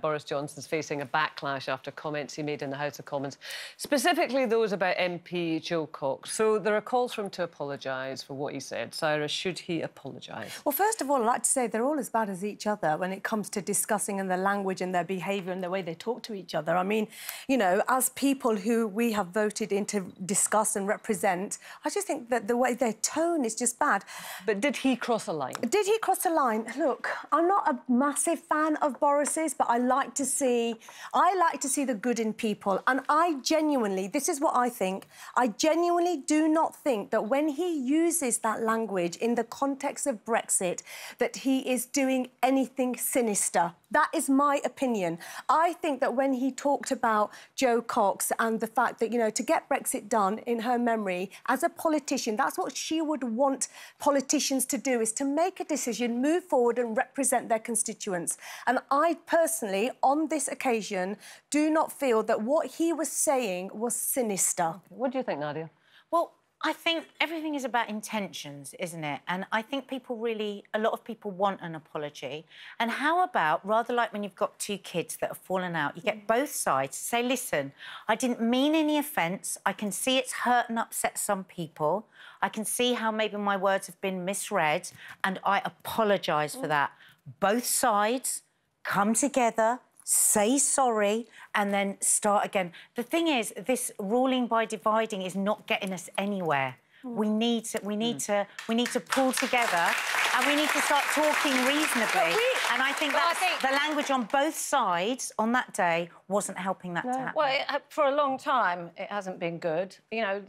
Boris Johnson's facing a backlash after comments he made in the House of Commons, specifically those about MP Jo Cox. So there are calls for him to apologise for what he said. Cyrus, should he apologise? Well, first of all, I'd like to say they're all as bad as each other when it comes to discussing and their language and their behaviour and the way they talk to each other. I mean, you know, as people who we have voted in to discuss and represent, I just think that the way their tone is just bad. But did he cross a line? Did he cross a line? Look, I'm not a massive fan of Boris's, but I like to see the good in people. And I genuinely, this is what I think, I genuinely do not think that when he uses that language in the context of Brexit, that he is doing anything sinister. That is my opinion. I think that when he talked about Jo Cox and the fact that, you know, to get Brexit done, in her memory, as a politician, that's what she would want politicians to do, is to make a decision, move forward and represent their constituents. And I personally, on this occasion, do not feel that what he was saying was sinister. What do you think, Nadia? Well, I think everything is about intentions, isn't it? And I think a lot of people want an apology. And how about, rather like when you've got two kids that have fallen out, you get both sides to say, listen, I didn't mean any offence. I can see it's hurt and upset some people. I can see how maybe my words have been misread, and I apologise for that. Both sides come together, say sorry, and then start again. The thing is, this ruling by dividing is not getting us anywhere. We need to pull together, and we need to start talking reasonably. And I think the language on both sides on that day wasn't helping that to happen. Well, for a long time, it hasn't been good. You know,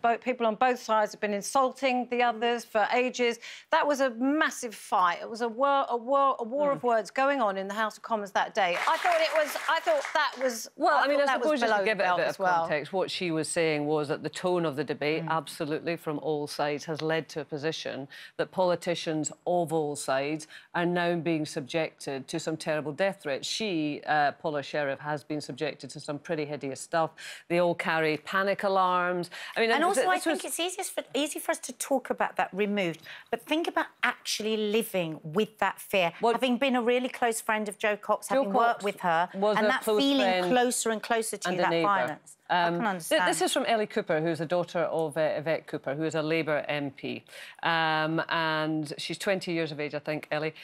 both people on both sides have been insulting the others for ages. That was a massive fight. It was a war of words going on in the House of Commons that day. I thought that was. Well, I mean, I suppose just to give it a bit of context, what she was saying was that the tone of the debate, absolutely, from all sides, has led to a position that politicians of all sides are now being subjected to some terrible death threats. She, Paula Sheriff, has been subjected to some pretty hideous stuff. They all carry panic alarms. I mean, and also, I think it's easy for us to talk about that removed, but think about actually living with that fear. Having been a really close friend of Jo Cox, having worked with her, and that feeling closer and closer to you, that violence. I can understand. This is from Ellie Cooper, who's the daughter of Yvette Cooper, who is a Labour MP. And she's 20 years of age, I think, Ellie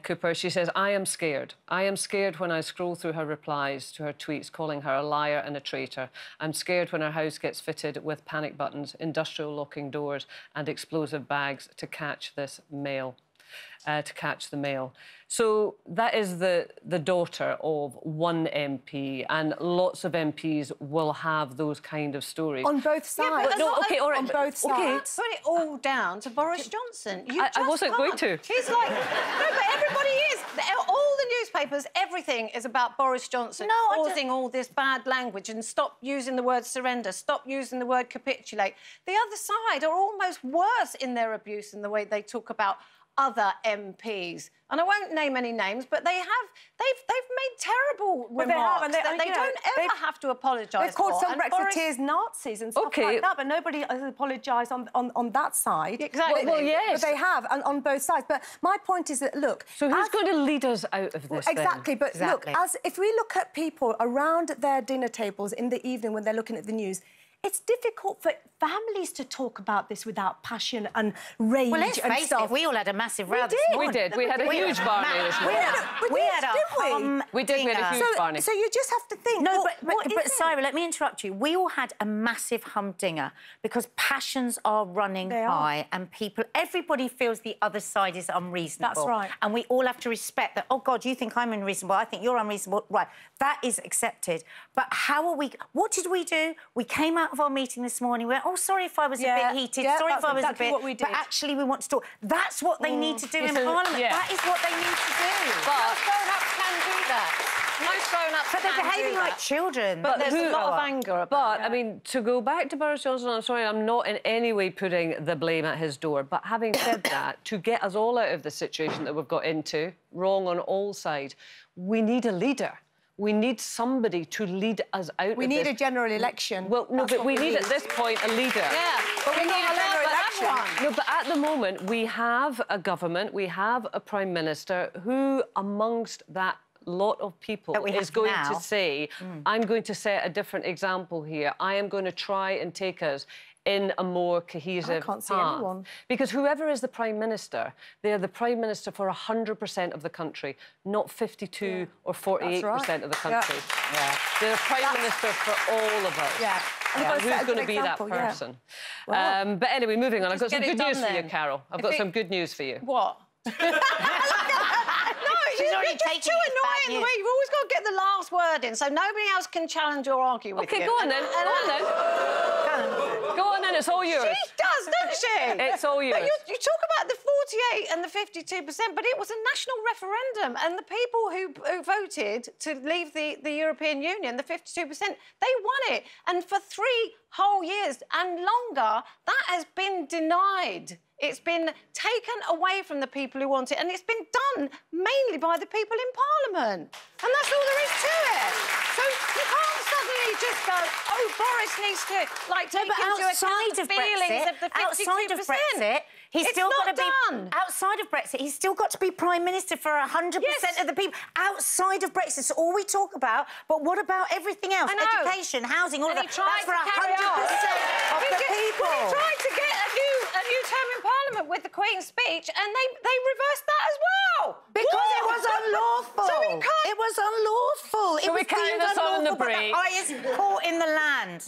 Cooper. She says, I am scared. I am scared when I scroll through her replies to her tweets calling her a liar and a traitor. I'm scared when her house gets fitted with panic buttons, industrial locking doors and explosive bags to catch this mail. To catch the mail. So that is the daughter of one MP, and lots of MPs will have those kind of stories. On both sides. Yeah, no, OK, all right. On both sides. Put it all down to Boris Johnson. I wasn't going to. He's like... No, but everybody is. All the newspapers, everything is about Boris Johnson causing all this bad language, and stop using the word surrender, stop using the word capitulate. The other side are almost worse in their abuse in the way they talk about other MPs. And I won't name any names, but they've made terrible remarks that they don't ever have to apologise for. They've called some Brexiteers Nazis and stuff like that, but nobody has apologised on that side. Exactly. Well, yes. But they have, and on both sides. But my point is that, look... So who's going to lead us out of this, Exactly, then? but look, if we look at people around their dinner tables in the evening when they're looking at the news, it's difficult for families to talk about this without passion and rage and stuff. Well, let's face it, we all had a massive row this morning. We did. We had a huge Barney this morning. We had a huge Barney. So you just have to think... No, but Sarah, let me interrupt you. We all had a massive humdinger because passions are running high and everybody feels the other side is unreasonable. That's right. And we all have to respect that, oh, God, you think I'm unreasonable, I think you're unreasonable. Right, that is accepted. But what did we do? We came out of our meeting this morning, we went, oh, sorry if I was a bit heated, sorry if I was a bit... what we did. But actually, we want to talk. That's what they need to do in Parliament. That is what they need to do. But most grown-ups can do that. Most grown-ups But they're behaving like children. But there's a lot of anger about But, I mean, to go back to Boris Johnson, I'm sorry, I'm not in any way putting the blame at his door, but having said that, to get us all out of the situation that we've got into, wrong on all sides, we need a leader. We need somebody to lead us out of this. We need a general election. Well, no, but we need at this point a leader. Yeah, but we need a general election. No, but at the moment, we have a government, we have a Prime Minister who, amongst that lot of people is going to say, I'm going to set a different example here. I am going to try and take us in a more cohesive I can't see path. anyone. Because whoever is the Prime Minister, they are the Prime Minister for 100% of the country, not 52 or 48% of the country. Yeah. They're the Prime Minister for all of us. Yeah. Who's going to be that person? Yeah. But anyway, moving on. I've got some get it good news done for you, then. Carol. I've got some good news for you. What? She's already You're just taking too it as bad annoying the way you've always got to get the last word in, so nobody else can challenge or argue with you. OK, go on then. Go on then. Go on then, it's all yours. She does, doesn't she? It's all yours. But you talk about the 48 and the 52%, but it was a national referendum, and the people who voted to leave the European Union, the 52%, they won it. And for 3 whole years and longer, that has been denied. It's been taken away from the people who want it, and it's been done mainly by the people in Parliament. And that's all there is to it. So you can't suddenly just go, oh, Boris needs to, like, take into account the feelings of the 52%. Outside of Brexit, he's It's still not got to be... done. Outside of Brexit, he's still got to be Prime Minister for 100% of the people. Outside of Brexit, it's all we talk about. But what about everything else? I know. Education, housing, all of And that. he tried That's for to carry 100% on. of the people. Well, he tried to get a new term in Parliament with the Queen's speech, and they reversed that as well. Because it was unlawful. So we can't... It was unlawful. Shall we carry this on in the break? The highest court in the land.